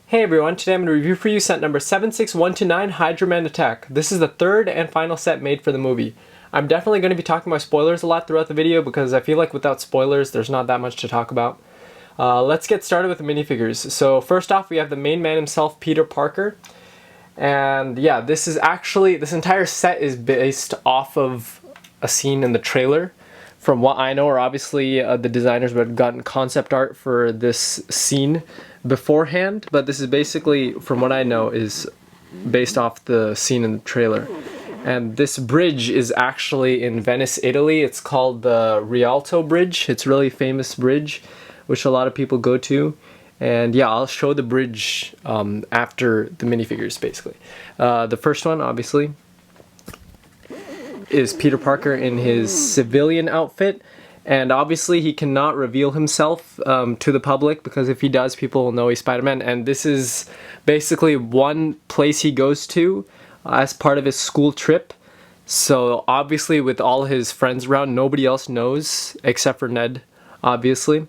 Hey everyone, today I'm going to review for you set number 76129, Hydra Man Attack. This is the third and final set made for the movie. I'm definitely going to be talking about spoilers a lot throughout the video because I feel like without spoilers there's not that much to talk about. Let's get started with the minifigures. So first off we have the main man himself, Peter Parker. And yeah, this entire set is based off of a scene in the trailer. From what I know, or obviously the designers would have gotten concept art for this scene beforehand, but this is basically, from what I know, is based off the scene in the trailer. And this bridge is actually in Venice, Italy. It's called the Rialto Bridge. It's a really famous bridge, which a lot of people go to. And yeah, I'll show the bridge after the minifigures, basically. The first one, obviously, is Peter Parker in his civilian outfit, and obviously he cannot reveal himself to the public because if he does, people will know he's Spider-Man. And this is basically one place he goes to as part of his school trip. So obviously with all his friends around, nobody else knows except for Ned, obviously.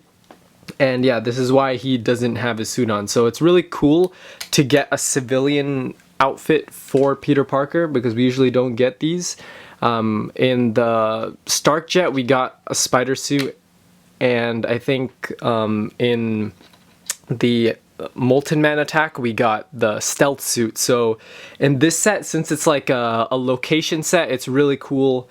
And yeah, this is why he doesn't have his suit on. So it's really cool to get a civilian outfit for Peter Parker because we usually don't get these. In the Stark Jet we got a spider suit, and I think in the Molten Man Attack we got the stealth suit. So in this set, since it's like a location set, it's really cool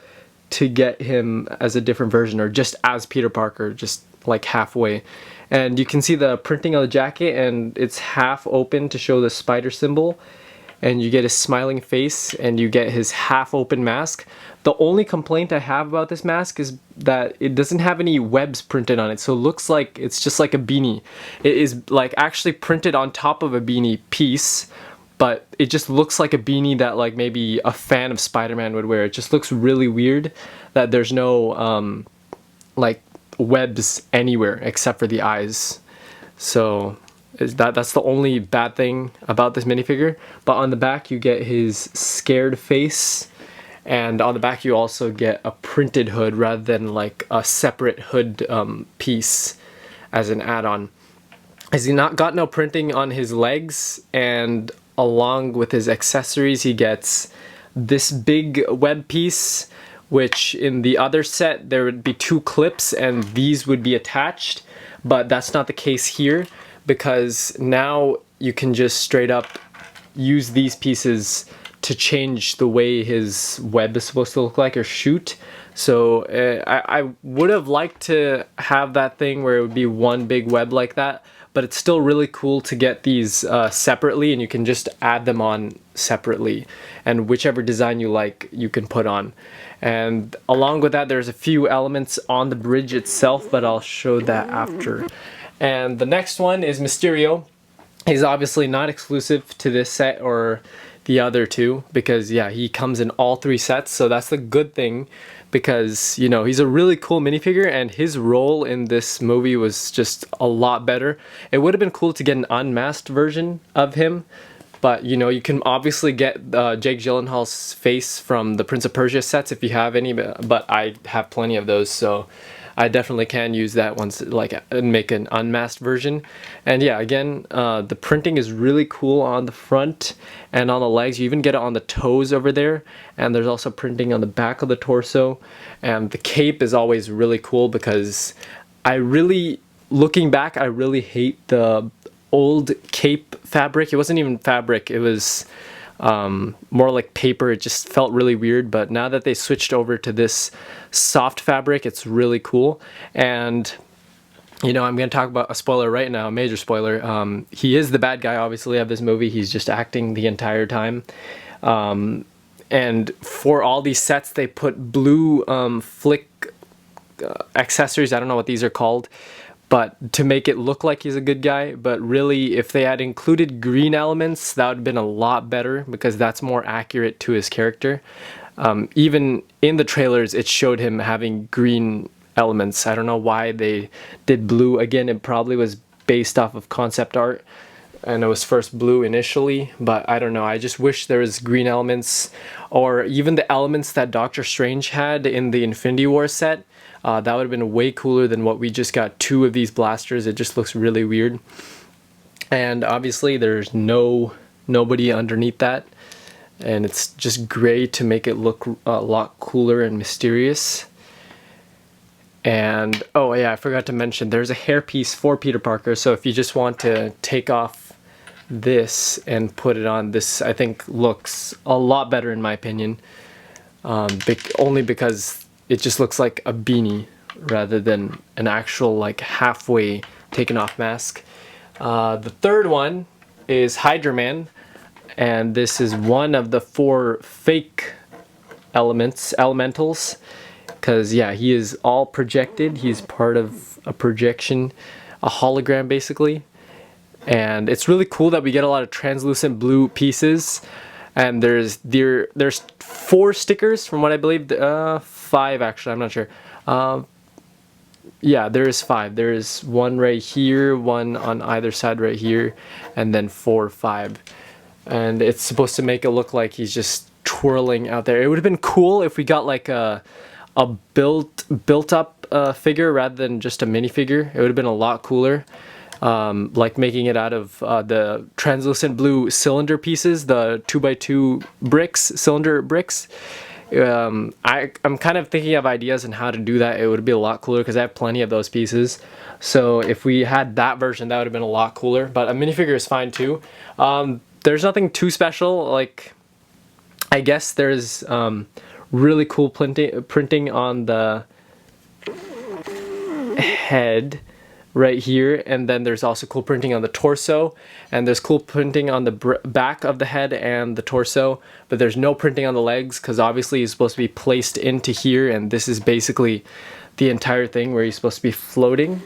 to get him as a different version or just as Peter Parker, just like halfway. And you can see the printing of the jacket, and it's half open to show the spider symbol. And you get his smiling face, and you get his half-open mask. The only complaint I have about this mask is that it doesn't have any webs printed on it, so it looks like it's just like a beanie. It is like actually printed on top of a beanie piece, but it just looks like a beanie that like maybe a fan of Spider-Man would wear. It just looks really weird that there's no like webs anywhere except for the eyes. So that's the only bad thing about this minifigure. But on the back you get his scared face, and on the back you also get a printed hood rather than like a separate hood piece as an add-on. Has he not got no printing on his legs, and along with his accessories he gets this big web piece, which in the other set there would be two clips and these would be attached, but that's not the case here, because now you can just straight up use these pieces to change the way his web is supposed to look like or shoot. So I would have liked to have that thing where it would be one big web like that, but it's still really cool to get these separately, and you can just add them on separately, and whichever design you like you can put on. And along with that there's a few elements on the bridge itself, but I'll show that after. And the next one is Mysterio. He's obviously not exclusive to this set or the other two, because yeah, he comes in all three sets, so that's the good thing, because you know, he's a really cool minifigure and his role in this movie was just a lot better. It would have been cool to get an unmasked version of him, but you know, you can obviously get Jake Gyllenhaal's face from the Prince of Persia sets if you have any, but I have plenty of those, so I definitely can use that once, like, and make an unmasked version. And yeah, again, the printing is really cool on the front and on the legs. You even get it on the toes over there, and there's also printing on the back of the torso. And the cape is always really cool because looking back, I really hate the old cape fabric. It wasn't even fabric, it was more like paper. It just felt really weird, but now that they switched over to this soft fabric, it's really cool. And you know, I'm going to talk about a spoiler right now, a major spoiler. He is the bad guy obviously of this movie. He's just acting the entire time. And for all these sets they put blue flick accessories, I don't know what these are called, but to make it look like he's a good guy. But really, if they had included green elements, that would have been a lot better, because that's more accurate to his character. Even in the trailers, it showed him having green elements. I don't know why they did blue. Again, it probably was based off of concept art, and it was first blue initially, but I don't know. I just wish there was green elements, or even the elements that Doctor Strange had in the Infinity War set. That would have been way cooler than what we just got, two of these blasters. It just looks really weird. And obviously there's nobody underneath that, and it's just gray to make it look a lot cooler and mysterious. And oh yeah, I forgot to mention there's a hairpiece for Peter Parker, so if you just want to take off this and put it on, this I think looks a lot better in my opinion, only because it just looks like a beanie rather than an actual like halfway taken off mask. The third one is Hydra Man, and this is one of the 4 fake elementals, because yeah, he is all projected. He's part of a projection, a hologram basically. And it's really cool that we get a lot of translucent blue pieces. And there's 4 stickers from what I believe, 5 actually, I'm not sure. Yeah, there is 5. There is one right here, one on either side right here, and then 4 or 5. And it's supposed to make it look like he's just twirling out there. It would have been cool if we got like a built up figure rather than just a minifigure. It would have been a lot cooler. Like making it out of the translucent blue cylinder pieces, the 2x2 bricks, cylinder bricks. I'm kind of thinking of ideas on how to do that. It would be a lot cooler because I have plenty of those pieces. So if we had that version, that would have been a lot cooler. But a minifigure is fine too. There's nothing too special. Like, I guess there's really cool printing on the head right here, and then there's also cool printing on the torso, and there's cool printing on the back of the head and the torso, but there's no printing on the legs because obviously he's supposed to be placed into here, and this is basically the entire thing where he's supposed to be floating.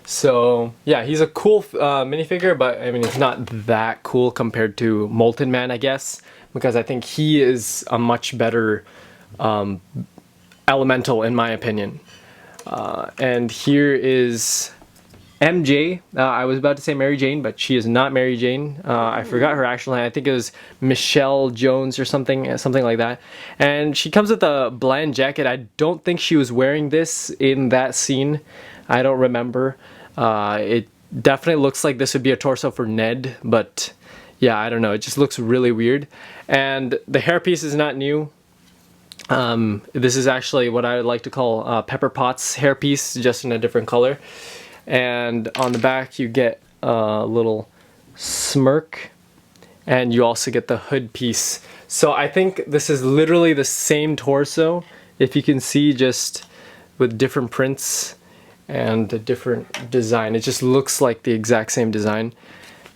So yeah, he's a cool minifigure, but I mean it's not that cool compared to Molten Man, I guess, because I think he is a much better elemental in my opinion. And here is MJ. I was about to say Mary Jane, but she is not Mary Jane. I forgot her actual name. I think it was Michelle Jones or something like that. And she comes with a bland jacket. I don't think she was wearing this in that scene. I don't remember. It definitely looks like this would be a torso for Ned, but yeah, I don't know. It just looks really weird. And the hairpiece is not new. This is actually what I would like to call Pepper Potts hairpiece, just in a different color. And on the back you get a little smirk, and you also get the hood piece. So I think this is literally the same torso, if you can see, just with different prints and a different design. It just looks like the exact same design.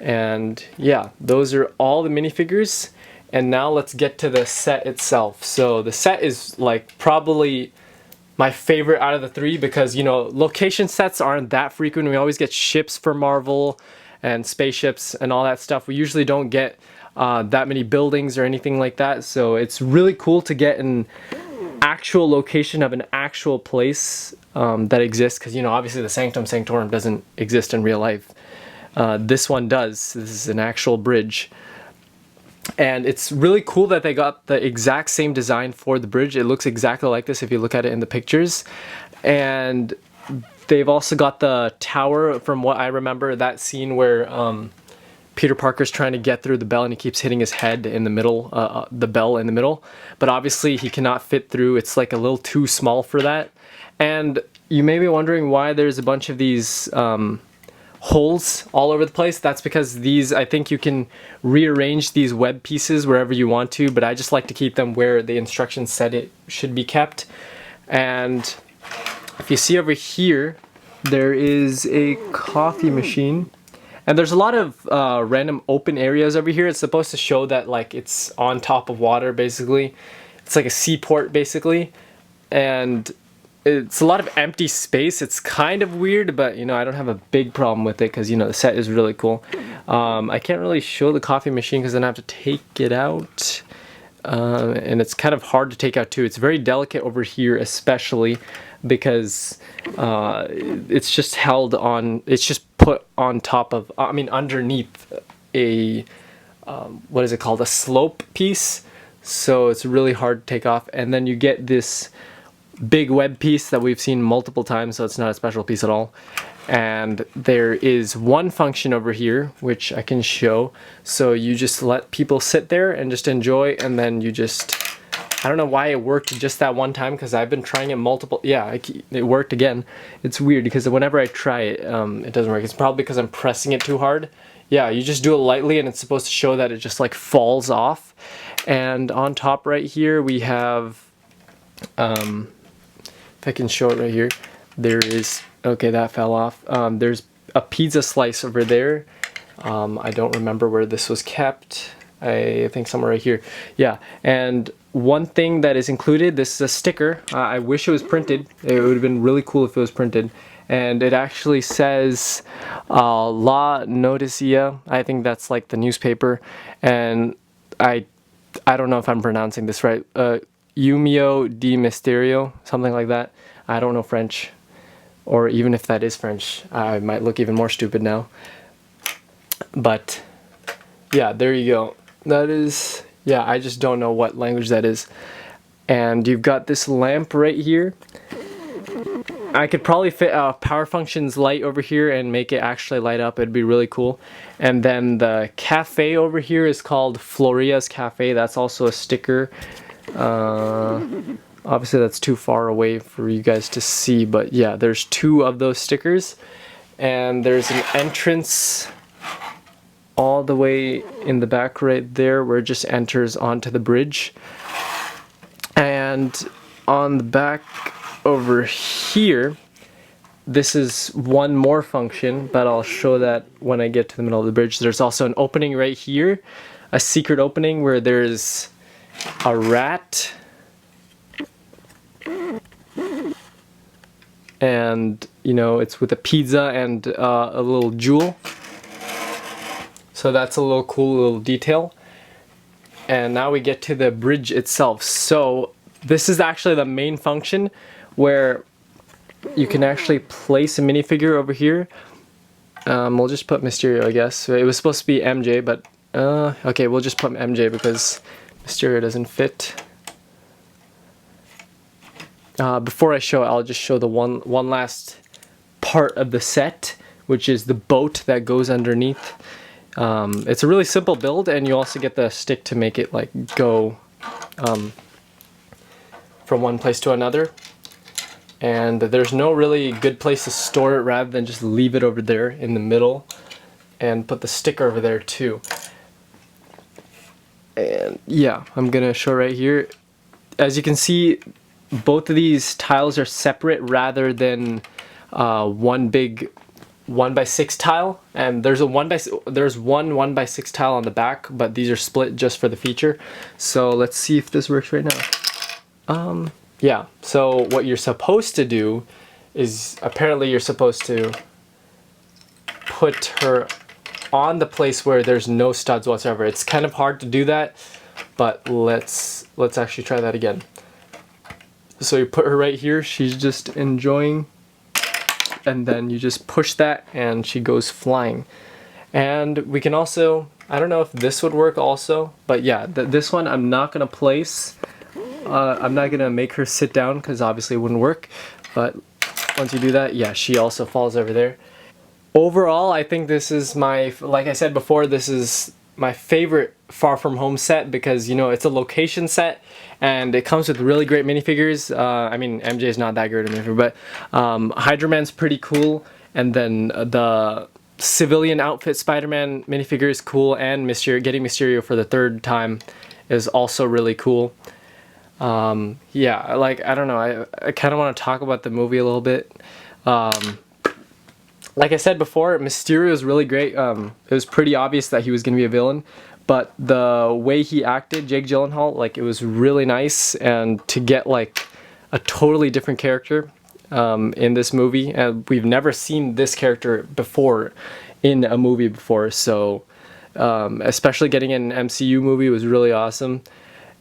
And yeah, those are all the minifigures. And now let's get to the set itself. So the set is like probably my favorite out of the 3 because, you know, location sets aren't that frequent. We always get ships for Marvel and spaceships and all that stuff. We usually don't get that many buildings or anything like that. So it's really cool to get an actual location of an actual place that exists, because, you know, obviously the Sanctum Sanctorum doesn't exist in real life. This one does. This is an actual bridge. And it's really cool that they got the exact same design for the bridge. It looks exactly like this if you look at it in the pictures. And they've also got the tower, from what I remember, that scene where Peter Parker's trying to get through the bell and he keeps hitting his head in the middle, the bell in the middle. But obviously he cannot fit through. It's like a little too small for that. And you may be wondering why there's a bunch of these holes all over the place. That's because these, I think you can rearrange these web pieces wherever you want to, but I just like to keep them where the instructions said it should be kept. And if you see over here, there is a coffee machine, and there's a lot of random open areas over here. It's supposed to show that like it's on top of water, basically. It's like a seaport basically, and it's a lot of empty space. It's kind of weird, but you know, I don't have a big problem with it because, you know, the set is really cool. I can't really show the coffee machine because then I have to take it out, and it's kind of hard to take out too. It's very delicate over here, especially because it's just held on, it's just put on top of, I mean underneath a what is it called, a slope piece, so it's really hard to take off. And then you get this big web piece that we've seen multiple times, so it's not a special piece at all. And there is one function over here which I can show. So you just let people sit there and just enjoy, and then you just, I don't know why it worked just that one time, because I've been trying it multiple, yeah, it worked again. It's weird because whenever I try it, it doesn't work. It's probably because I'm pressing it too hard. Yeah, you just do it lightly and it's supposed to show that it just like falls off. And on top right here we have, if I can show it right here, there is, okay, that fell off. There's a pizza slice over there. I don't remember where this was kept. I think somewhere right here. Yeah, and one thing that is included, this is a sticker. I wish it was printed. It would have been really cool if it was printed. And it actually says La Noticia. I think that's like the newspaper. And I don't know if I'm pronouncing this right. Umio di Misterio, something like that. I don't know French. Or even if that is French, I might look even more stupid now. But yeah, there you go. That is, yeah, I just don't know what language that is. And you've got this lamp right here. I could probably fit a power functions light over here and make it actually light up. It'd be really cool. And then the cafe over here is called Floria's Cafe. That's also a sticker. Obviously that's too far away for you guys to see, but yeah, there's two of those stickers. And there's an entrance all the way in the back right there where it just enters onto the bridge. And on the back over here, this is one more function, but I'll show that when I get to the middle of the bridge. There's also an opening right here, a secret opening where there's a rat and, you know, it's with a pizza and a little jewel. So that's a little cool little detail. And now we get to the bridge itself. So this is actually the main function where you can actually place a minifigure over here. We'll just put Mysterio, I guess. It was supposed to be MJ, but okay, we'll just put MJ because Mysterio doesn't fit. Before I show it, I'll just show the one last part of the set, which is the boat that goes underneath. It's a really simple build, and you also get the stick to make it like go from one place to another. And there's no really good place to store it rather than just leave it over there in the middle and put the sticker over there too. And yeah, I'm gonna show right here. As you can see, both of these tiles are separate rather than one big 1x6 tile, and there's one 1x6 tile on the back, but these are split just for the feature. So let's see if this works right now. Yeah, so what you're supposed to do is, apparently you're supposed to put her on the place where there's no studs whatsoever. It's kind of hard to do that, but let's actually try that again. So you put her right here, she's just enjoying, and then you just push that and she goes flying. And we can also, I don't know if this would work also, but yeah, this one I'm not gonna place. I'm not gonna make her sit down because obviously it wouldn't work, but once you do that, yeah, she also falls over there. Overall, I think this is my, like I said before, this is my favorite Far From Home set because, you know, it's a location set and it comes with really great minifigures. I mean, MJ is not that great of a minifigure, but Hydro Man's pretty cool, and then the civilian outfit Spider-Man minifigure is cool, and getting Mysterio for the third time is also really cool. Yeah, like, I don't know, I kind of want to talk about the movie a little bit. Like I said before, Mysterio is really great. It was pretty obvious that he was going to be a villain, but the way he acted, Jake Gyllenhaal, like, it was really nice, and to get like a totally different character in this movie, and we've never seen this character before in a movie before, so especially getting an MCU movie was really awesome.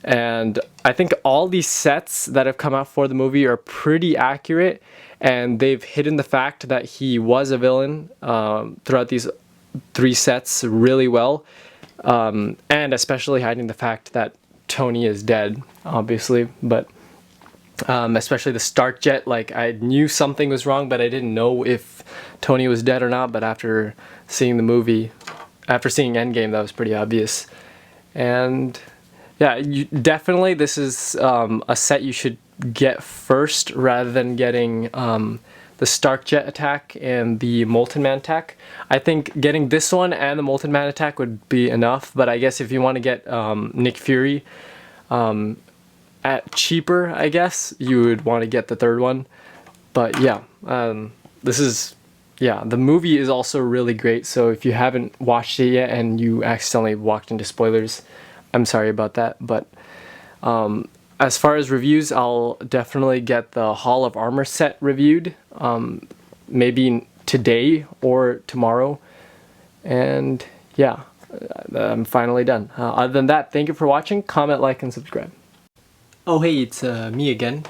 And I think all these sets that have come out for the movie are pretty accurate, and they've hidden the fact that he was a villain throughout these 3 sets really well, and especially hiding the fact that Tony is dead, obviously. But especially the Stark Jet. Like, I knew something was wrong, but I didn't know if Tony was dead or not. But after seeing the movie, after seeing Endgame, that was pretty obvious. And yeah, definitely this is a set you should get first rather than getting the Stark Jet attack and the Molten Man attack. I think getting this one and the Molten Man attack would be enough, but I guess if you want to get Nick Fury at cheaper, I guess, you would want to get the third one. But yeah, this is, yeah, the movie is also really great, so if you haven't watched it yet and you accidentally walked into spoilers, I'm sorry about that. But as far as reviews, I'll definitely get the Hall of Armor set reviewed, maybe today or tomorrow. And yeah, I'm finally done. Other than that, thank you for watching. Comment, like, and subscribe. Oh hey, it's me again.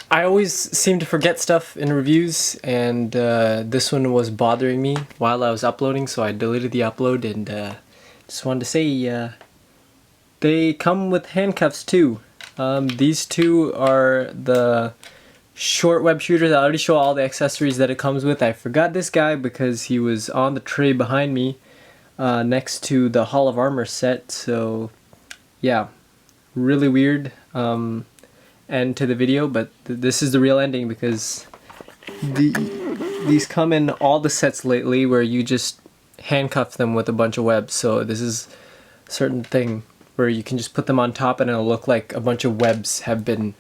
I always seem to forget stuff in reviews, and this one was bothering me while I was uploading, so I deleted the upload, and just wanted to say they come with handcuffs too. These two are the short web shooters. I already show all the accessories that it comes with. I forgot this guy because he was on the tray behind me next to the Hall of Armor set, so yeah, really weird end to the video, but this is the real ending because these come in all the sets lately where you just handcuff them with a bunch of webs, so this is a certain thing where you can just put them on top and it'll look like a bunch of webs have been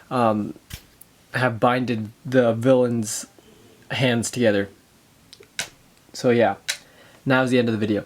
have binded the villain's hands together. So yeah, now's the end of the video.